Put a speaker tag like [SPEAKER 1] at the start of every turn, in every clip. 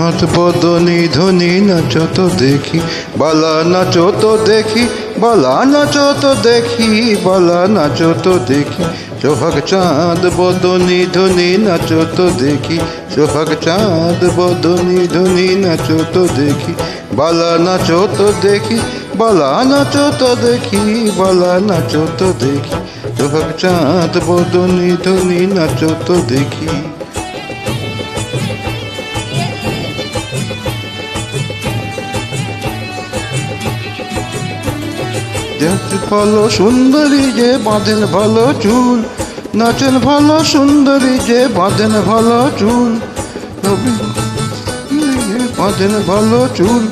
[SPEAKER 1] চাঁদ বদনি ধনি নাচো তো দেখি, বালা নাচো তো দেখি, বালা নাচো তো দেখি, বালা নাচো তো দেখি। সোহাগ চাঁদ বদনি ধনি নাচো তো দেখি, সোহাগ চাঁদ বদনি ধনি নাচো তো দেখি, বালা নাচো তো দেখি, বালা নাচো তো দেখি, বালা নাচো তো দেখি। সোহাগ চাঁদ বদনি ধনি নাচো তো দেখি। দেখতে ভালো সুন্দরী যে বাঁধেন ভালো চুল, নাচেন ভালো সুন্দরী যে বাঁধেন ভালো চুল, বাঁধেন ভালো চুল,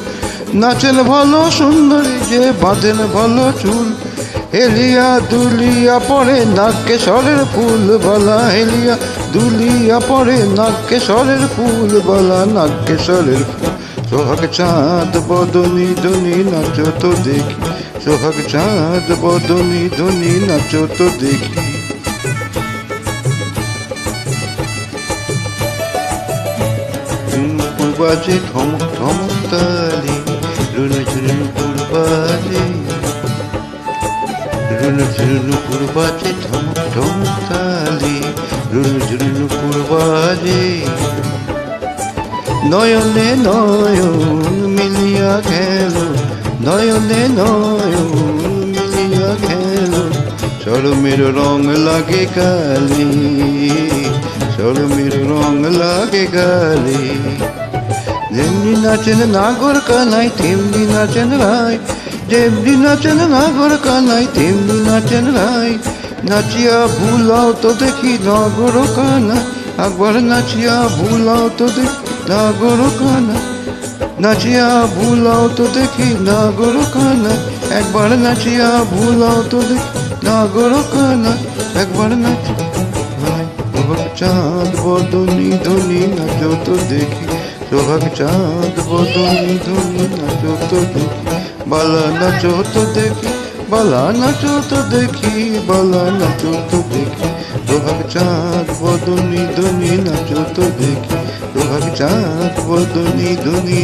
[SPEAKER 1] নাচেন ভালো সুন্দরী যে বাঁধেন ভালো চুল। হেলিয়া দুলিয়া পরে নাকে সরের ফুল বালা, হেলিয়া দুলিয়া পরে নাকে সরের ফুল বালা, নাকে সরের ফুল। সোহাগ চাঁদ বদনি ধনি নাচো তো দেখি, সোহাগ চাঁদ বদনি ধনি নাচো তো দেখি। বাজে ঠমক ঠমক তালি, রুনু ঝুনুপুর বাজে, রুনু ঝুনুপুর বাজে ঠমক ঠমক তালি, রুনু ঝুনুপুর বাজে। নয়নে নয়ন মিলিয়া গেল, নয়নে নয়ন মিলিয়া গেল, শরমের রং লাগে কালি, শরমের রং লাগে গালি। যেমনি নাচেন নাগর কানাই তেমনি নাচেন রাই, যেমনি নাচেন নাগর কানাই তেমনি নাচেন রাই। নাচিয়া ভুলাও তো দেখি নাগর কানাই, একবার নাচিয়া ভুলাও তো দেখি নাগর কানাই, নাচিয়া ভুলাও তো দেখি নাগর কানাই, একবার নাচিয়া ভুলাও তো দেখি নাগর কানাই, একবার নাচি। সোহাগ চাঁদ বদনি ধনি নাচো তো দেখি, সোহাগ চাঁদ বদনি ধনি নাচো তো দেখি, বালা নাচো তো দেখি, বালা নাচো তো দেখি, বালা নাচো তো দেখি। সোহাগ চাঁদ বদনি ধনি নাচো তো দেখি, সোহাগ চাঁদ বদনি ধনি